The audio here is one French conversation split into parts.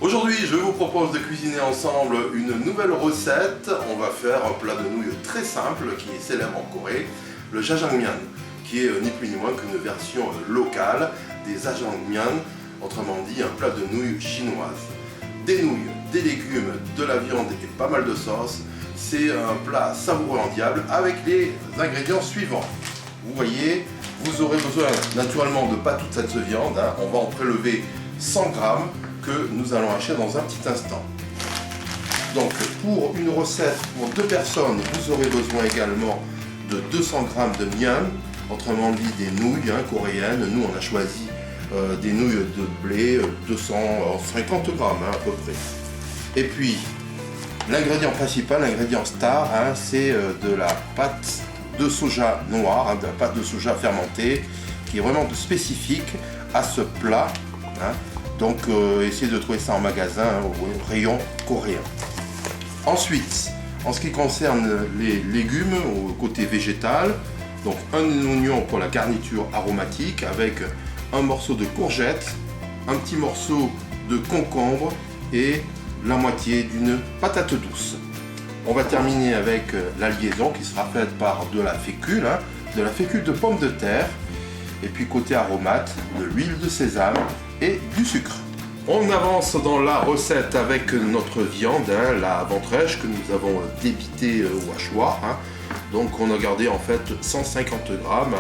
Aujourd'hui, je vous propose de cuisiner ensemble une nouvelle recette. On va faire un plat de nouilles très simple qui est célèbre en Corée, le jajangmyeon, qui est ni plus ni moins qu'une version locale des jajangmyeon, autrement dit un plat de nouilles chinoises. Des nouilles, des légumes, de la viande et pas mal de sauce. C'est un plat savoureux en diable avec les ingrédients suivants. Vous voyez, vous aurez besoin naturellement de pas toute cette viande. On va en prélever 100 grammes que nous allons hacher dans un petit instant. Donc pour une recette pour 2 personnes, vous aurez besoin également de 200 grammes de myeon, autrement dit des nouilles coréennes. Nous on a choisi des nouilles de blé, 250 grammes à peu près. Et puis l'ingrédient principal, l'ingrédient star, c'est de la pâte de soja noire, de la pâte de soja fermentée, qui est vraiment spécifique à ce plat. Donc essayez de trouver ça en magasin au rayon coréen. Ensuite, en ce qui concerne les légumes au côté végétal, donc un oignon pour la garniture aromatique avec un morceau de courgette, un petit morceau de concombre et la moitié d'une patate douce. On va terminer avec la liaison qui sera faite par de la fécule de pomme de terre, et puis côté aromate, de l'huile de sésame et du sucre. On avance dans la recette avec notre viande, la ventrèche que nous avons débitée au hachoir. Donc on a gardé en fait 150 grammes,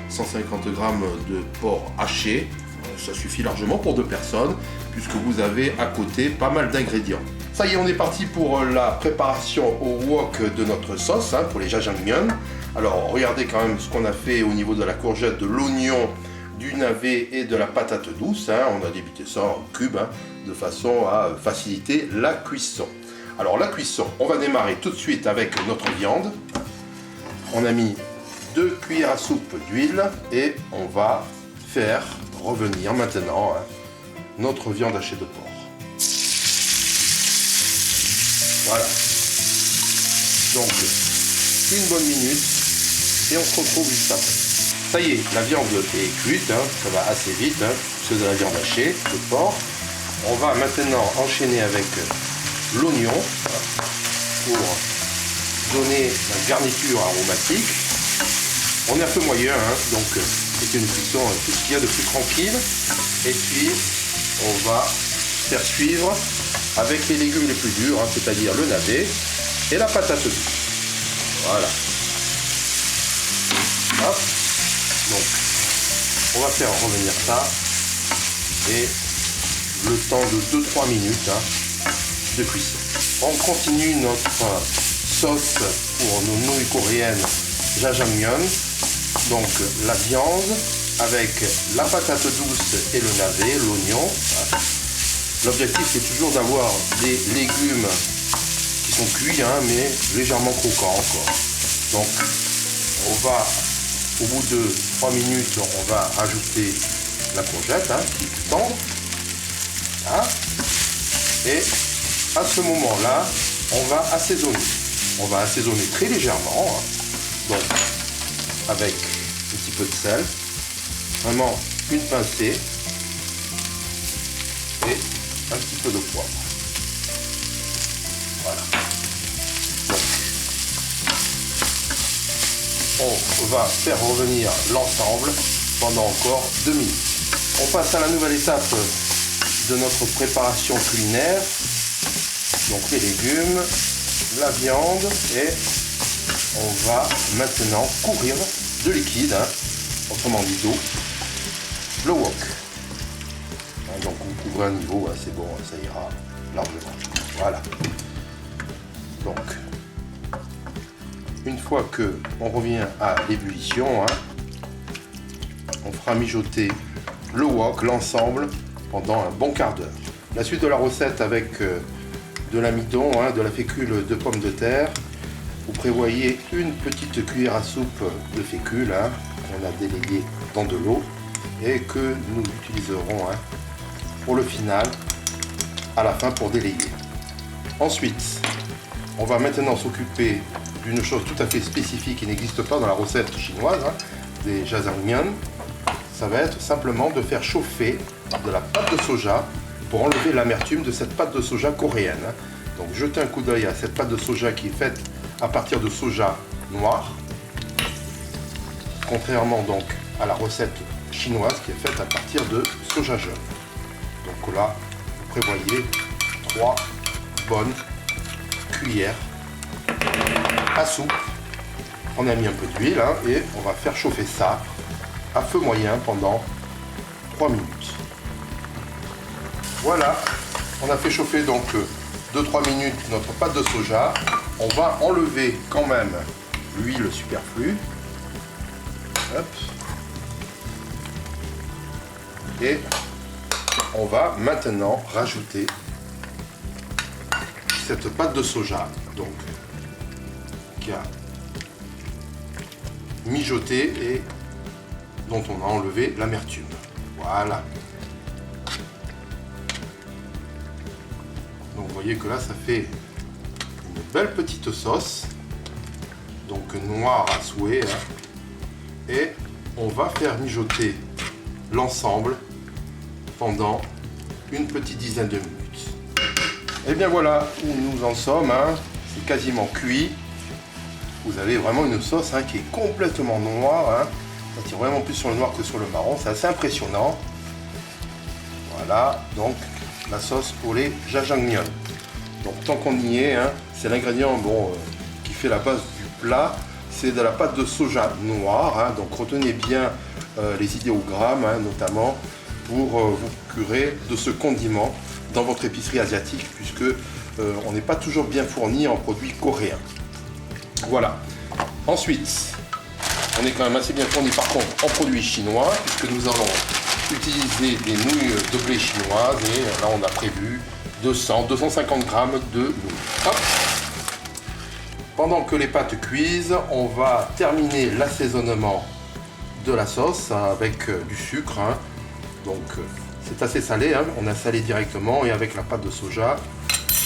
150 grammes de porc haché. Ça suffit largement pour 2 personnes puisque vous avez à côté pas mal d'ingrédients. Ça y est, on est parti pour la préparation au wok de notre sauce pour les jajangmyeon. Alors regardez quand même ce qu'on a fait au niveau de la courgette, de l'oignon, du navet et de la patate douce. On a débité ça en cubes de façon à faciliter la cuisson. Alors la cuisson, on va démarrer tout de suite avec notre viande. On a mis 2 cuillères à soupe d'huile et on va faire revenir maintenant notre viande hachée de porc. Voilà. Donc une bonne minute et on se retrouve juste après. Ça y est, la viande est cuite, ça va assez vite, c'est de la viande hachée de porc. On va maintenant enchaîner avec l'oignon pour donner la garniture aromatique. On est un peu moyen, donc c'est une cuisson tout ce qu'il y a de plus tranquille. Et puis on va faire suivre avec les légumes les plus durs, c'est-à-dire le navet et la patate douce. Voilà. Hop. Donc, on va faire revenir ça et le temps de 2-3 minutes de cuisson. On continue notre sauce pour nos nouilles coréennes jajangmyeon. Donc la viande avec la patate douce et le navet, l'oignon. L'objectif c'est toujours d'avoir des légumes qui sont cuits mais légèrement croquants encore. Donc on va, au bout de 3 minutes, on va ajouter la courgette qui est plus tendre. Et à ce moment-là, on va assaisonner. On va assaisonner très légèrement. Donc avec un petit peu de sel, vraiment une pincée et un petit peu de poivre. Voilà. Donc, on va faire revenir l'ensemble pendant encore 2 minutes. On passe à la nouvelle étape de notre préparation culinaire. Donc les légumes, la viande et on va maintenant courir de liquide, autrement dit d'eau, le wok. Donc vous couvrez un niveau, c'est bon, ça ira largement. Voilà. Donc, une fois que on revient à l'ébullition, on fera mijoter le wok, l'ensemble, pendant un bon quart d'heure. La suite de la recette avec de l'amidon, de la fécule de pomme de terre. Vous prévoyez une petite cuillère à soupe de fécule qu'on a délayé dans de l'eau et que nous utiliserons pour le final, à la fin pour délayer. Ensuite, on va maintenant s'occuper d'une chose tout à fait spécifique qui n'existe pas dans la recette chinoise des jajangmyeon. Ça va être simplement de faire chauffer de la pâte de soja pour enlever l'amertume de cette pâte de soja coréenne. Donc jetez un coup d'œil à cette pâte de soja qui est faite à partir de soja noir, contrairement donc à la recette chinoise qui est faite à partir de soja jaune. Donc là, vous prévoyez 3 bonnes cuillères à soupe. On a mis un peu d'huile hein, et on va faire chauffer ça à feu moyen pendant 3 minutes. Voilà, on a fait chauffer donc 2-3 minutes notre pâte de soja. On va enlever quand même l'huile superflue. Hop. Et on va maintenant rajouter cette pâte de soja donc qui a mijoté et dont on a enlevé l'amertume. Voilà. Donc vous voyez que là ça fait une belle petite sauce, donc noire à souhait, hein. Et on va faire mijoter l'ensemble pendant une petite dizaine de minutes. Et bien voilà où nous en sommes, hein. C'est quasiment cuit. Vous avez vraiment une sauce hein, qui est complètement noire, hein. Ça tire vraiment plus sur le noir que sur le marron, c'est assez impressionnant. Voilà, donc la sauce pour les jajangmyeon. Donc tant qu'on y est, hein, c'est l'ingrédient qui fait la base du plat, c'est de la pâte de soja noire, hein, donc retenez bien les idéogrammes, hein, notamment pour vous procurer de ce condiment dans votre épicerie asiatique, puisque on n'est pas toujours bien fourni en produits coréens. Voilà. Ensuite, on est quand même assez bien fourni par contre en produits chinois, puisque nous allons utiliser des nouilles de blé chinoises et là on a prévu 200-250 grammes de nouilles. Hop. Pendant que les pâtes cuisent, on va terminer l'assaisonnement de la sauce avec du sucre. Hein. Donc c'est assez salé, hein. On a salé directement et avec la pâte de soja,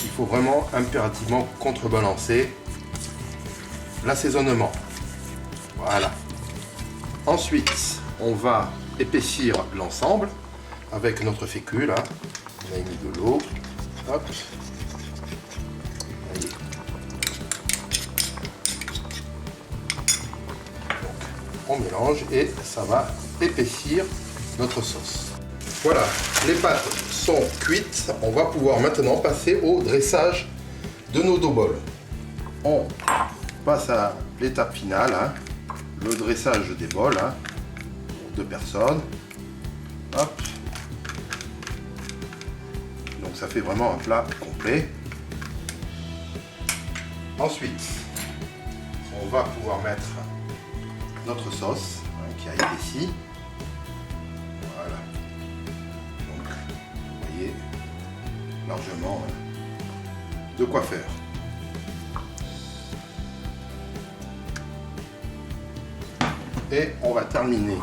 il faut vraiment impérativement contrebalancer l'assaisonnement. Voilà. Ensuite, on va épaissir l'ensemble avec notre fécule. Hein. On a mis de l'eau. Hop. Allez. Donc, on mélange et ça va épaissir notre sauce. Voilà, les pâtes sont cuites. On va pouvoir maintenant passer au dressage de nos dough balls. On passe à l'étape finale, hein, le dressage des bols, hein, pour 2 personnes. Hop. Donc ça fait vraiment un plat complet. Ensuite, on va pouvoir mettre notre sauce hein, qui a épaissi. Voilà. Donc, vous voyez largement de quoi faire. Et on va terminer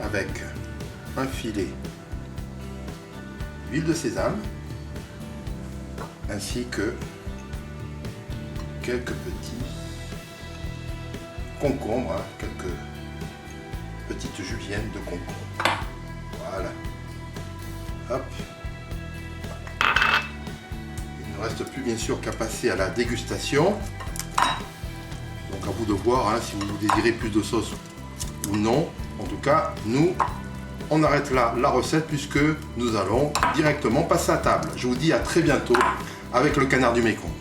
avec un filet d'huile de sésame ainsi que quelques petits concombres, hein, quelques petites juliennes de concombre. Voilà. Hop. Il ne reste plus bien sûr qu'à passer à la dégustation. Donc à vous de voir hein, si vous désirez plus de sauce ou non. En tout cas, nous, on arrête là la recette puisque nous allons directement passer à table. Je vous dis à très bientôt avec le canard du Mékong.